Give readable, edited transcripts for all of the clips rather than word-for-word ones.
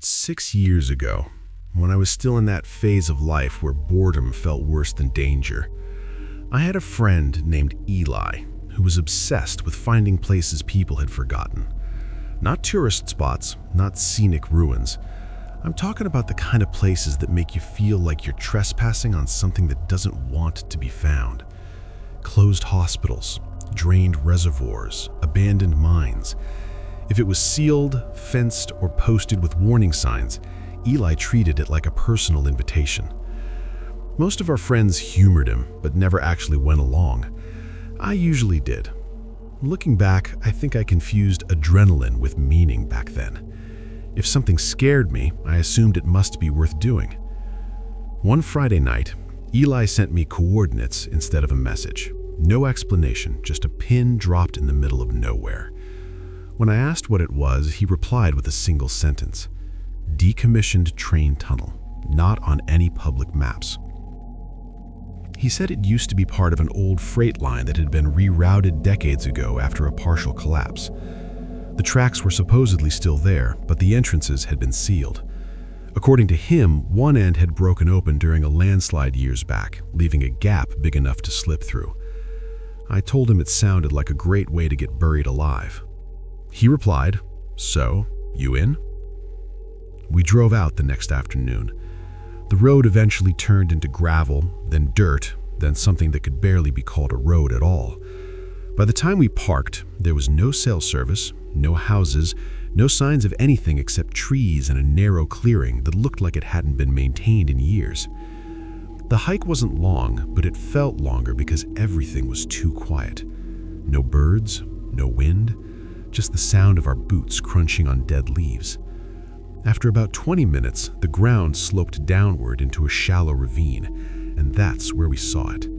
about 6 years ago, when I was still in that phase of life where boredom felt worse than danger. I had a friend named Eli who was obsessed with finding places people had forgotten. Not tourist spots, not scenic ruins. I'm talking about the kind of places that make you feel like you're trespassing on something that doesn't want to be found. Closed hospitals, drained reservoirs, abandoned mines. If it was sealed, fenced, or posted with warning signs, Eli treated it like a personal invitation. Most of our friends humored him, but never actually went along. I usually did. Looking back, I think I confused adrenaline with meaning back then. If something scared me, I assumed it must be worth doing. One Friday night, Eli sent me coordinates instead of a message. No explanation, just a pin dropped in the middle of nowhere. When I asked what it was, he replied with a single sentence: "Decommissioned train tunnel, not on any public maps." He said it used to be part of an old freight line that had been rerouted decades ago after a partial collapse. The tracks were supposedly still there, but the entrances had been sealed. According to him, one end had broken open during a landslide years back, leaving a gap big enough to slip through. I told him it sounded like a great way to get buried alive. He replied, "So, you in?" We drove out the next afternoon. The road eventually turned into gravel, then dirt, then something that could barely be called a road at all. By the time we parked, there was no cell service, no houses, no signs of anything except trees and a narrow clearing that looked like it hadn't been maintained in years. The hike wasn't long, but it felt longer because everything was too quiet. No birds, no wind, just the sound of our boots crunching on dead leaves. After about 20 minutes, the ground sloped downward into a shallow ravine, and that's where we saw it.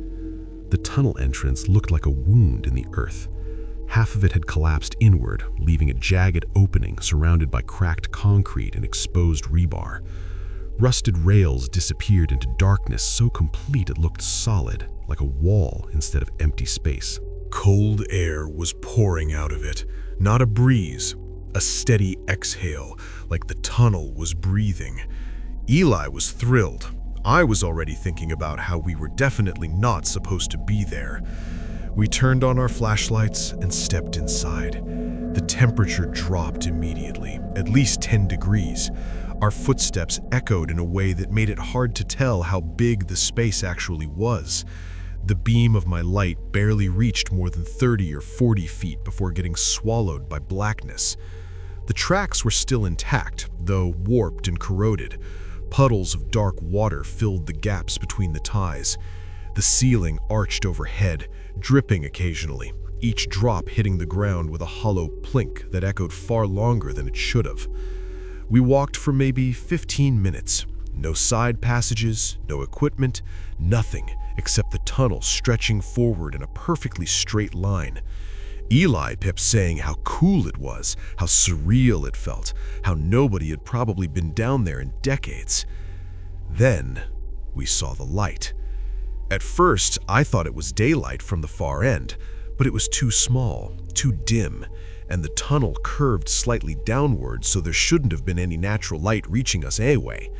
The tunnel entrance looked like a wound in the earth. Half of it had collapsed inward, leaving a jagged opening surrounded by cracked concrete and exposed rebar. Rusted rails disappeared into darkness so complete it looked solid, like a wall instead of empty space. Cold air was pouring out of it, not a breeze, a steady exhale, like the tunnel was breathing. Eli was thrilled. I was already thinking about how we were definitely not supposed to be there. We turned on our flashlights and stepped inside. The temperature dropped immediately, at least 10 degrees. Our footsteps echoed in a way that made it hard to tell how big the space actually was. The beam of my light barely reached more than 30 or 40 feet before getting swallowed by blackness. The tracks were still intact, though warped and corroded. Puddles of dark water filled the gaps between the ties. The ceiling arched overhead, dripping occasionally, each drop hitting the ground with a hollow plink that echoed far longer than it should have. We walked for maybe 15 minutes. No side passages, no equipment, nothing except the tunnel stretching forward in a perfectly straight line. Eli kept saying how cool it was, how surreal it felt, how nobody had probably been down there in decades. Then we saw the light. At first, I thought it was daylight from the far end, but it was too small, too dim, and the tunnel curved slightly downward, so there shouldn't have been any natural light reaching us anyway.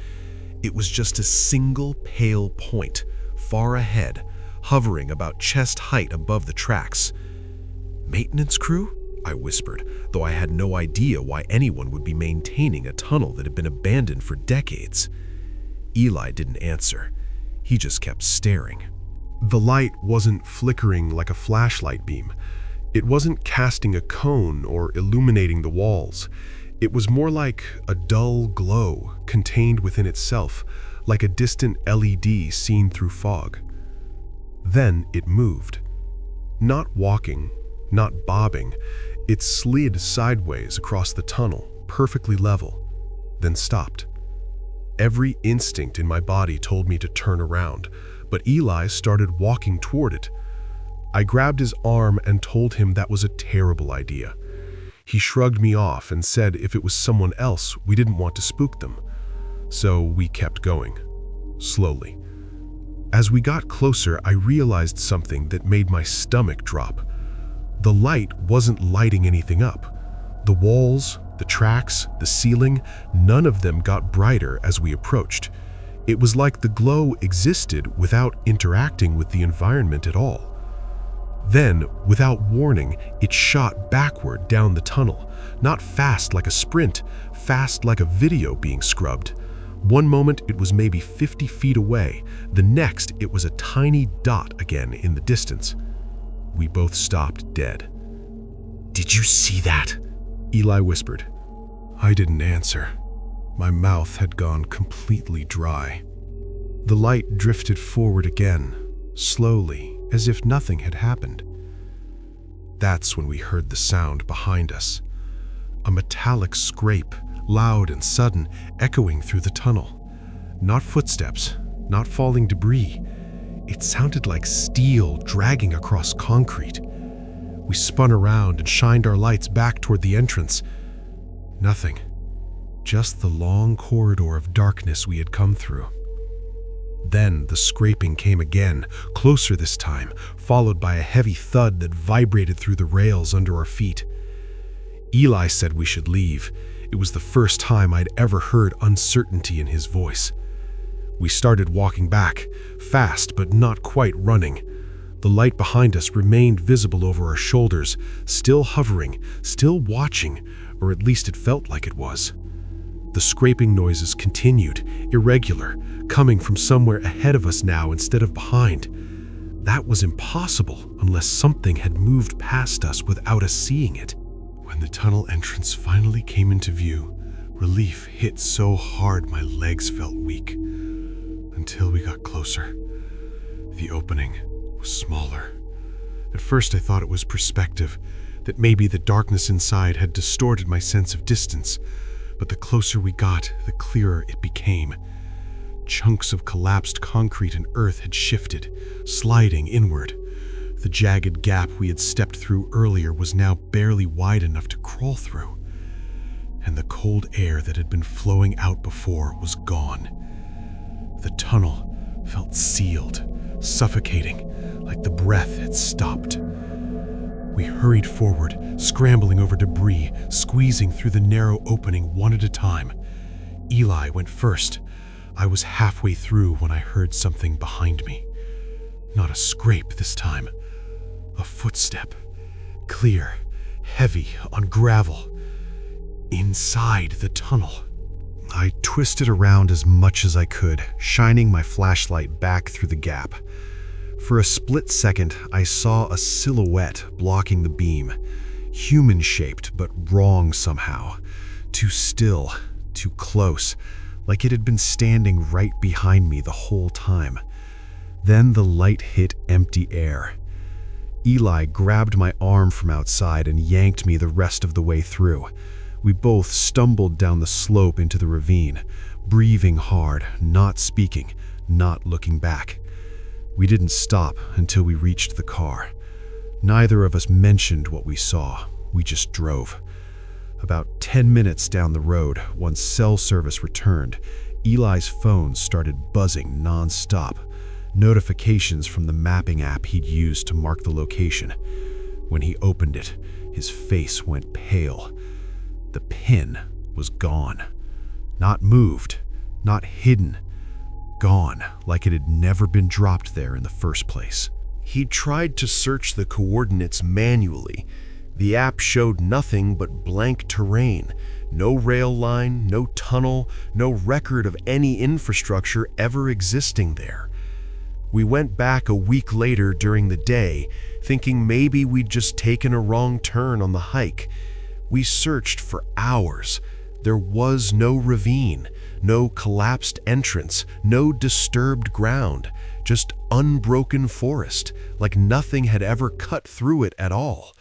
It was just a single pale point, far ahead, hovering about chest height above the tracks. "Maintenance crew?" I whispered, though I had no idea why anyone would be maintaining a tunnel that had been abandoned for decades. Eli didn't answer. He just kept staring. The light wasn't flickering like a flashlight beam. It wasn't casting a cone or illuminating the walls. It was more like a dull glow contained within itself, like a distant LED seen through fog. Then it moved. Not walking, not bobbing, it slid sideways across the tunnel, perfectly level, then stopped. Every instinct in my body told me to turn around, but Eli started walking toward it. I grabbed his arm and told him that was a terrible idea. He shrugged me off and said if it was someone else, we didn't want to spook them. So we kept going, slowly. As we got closer, I realized something that made my stomach drop. The light wasn't lighting anything up. The walls, The tracks, the ceiling, none of them got brighter as we approached. It was like the glow existed without interacting with the environment at all. Then, without warning, it shot backward down the tunnel, not fast like a sprint, fast like a video being scrubbed. One moment it was maybe 50 feet away, the next it was a tiny dot again in the distance. We both stopped dead. "Did you see that?" Eli whispered. I didn't answer. My mouth had gone completely dry. The light drifted forward again, slowly, as if nothing had happened. That's when we heard the sound behind us. A metallic scrape, loud and sudden, echoing through the tunnel. Not footsteps, not falling debris. It sounded like steel dragging across concrete. We spun around and shined our lights back toward the entrance. Nothing. Just the long corridor of darkness we had come through. Then the scraping came again, closer this time, followed by a heavy thud that vibrated through the rails under our feet. Eli said we should leave. It was the first time I'd ever heard uncertainty in his voice. We started walking back, fast but not quite running. The light behind us remained visible over our shoulders, still hovering, still watching, or at least it felt like it was. The scraping noises continued, irregular, coming from somewhere ahead of us now instead of behind. That was impossible unless something had moved past us without us seeing it. When the tunnel entrance finally came into view, relief hit so hard my legs felt weak. Until we got closer. The opening was smaller. At first I thought it was perspective, that maybe the darkness inside had distorted my sense of distance. But the closer we got, the clearer it became. Chunks of collapsed concrete and earth had shifted, sliding inward. The jagged gap we had stepped through earlier was now barely wide enough to crawl through. And the cold air that had been flowing out before was gone. The tunnel felt sealed, suffocating, like the breath had stopped. We hurried forward, scrambling over debris, squeezing through the narrow opening one at a time. Eli went first. I was halfway through when I heard something behind me. Not a scrape this time. A footstep. Clear, heavy, on gravel. Inside the tunnel. I twisted around as much as I could, shining my flashlight back through the gap. For a split second, I saw a silhouette blocking the beam. Human-shaped, but wrong somehow. Too still, too close, like it had been standing right behind me the whole time. Then the light hit empty air. Eli grabbed my arm from outside and yanked me the rest of the way through. We both stumbled down the slope into the ravine, breathing hard, not speaking, not looking back. We didn't stop until we reached the car. Neither of us mentioned what we saw. We just drove. About 10 minutes down the road, once cell service returned, Eli's phone started buzzing non-stop. Notifications from the mapping app he'd used to mark the location. When he opened it, his face went pale. The pin was gone. Not moved, not hidden. Gone, like it had never been dropped there in the first place. He tried to search the coordinates manually. The app showed nothing but blank terrain. No rail line, no tunnel, no record of any infrastructure ever existing there. We went back a week later during the day, thinking maybe we'd just taken a wrong turn on the hike. We searched for hours. There was no ravine, no collapsed entrance, no disturbed ground, just unbroken forest, like nothing had ever cut through it at all.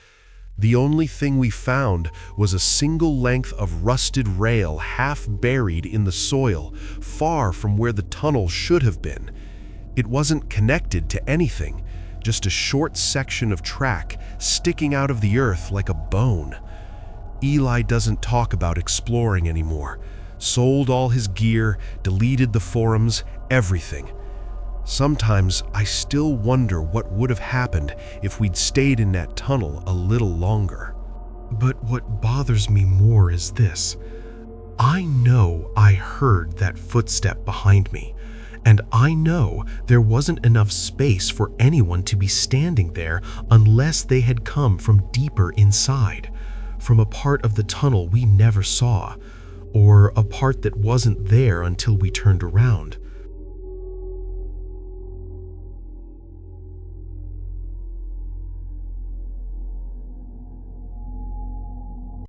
The only thing we found was a single length of rusted rail half buried in the soil, far from where the tunnel should have been. It wasn't connected to anything, just a short section of track sticking out of the earth like a bone. Eli doesn't talk about exploring anymore. Sold all his gear, deleted the forums, everything. Sometimes I still wonder what would have happened if we'd stayed in that tunnel a little longer. But what bothers me more is this. I know I heard that footstep behind me, and I know there wasn't enough space for anyone to be standing there unless they had come from deeper inside, from a part of the tunnel we never saw, or a part that wasn't there until we turned around.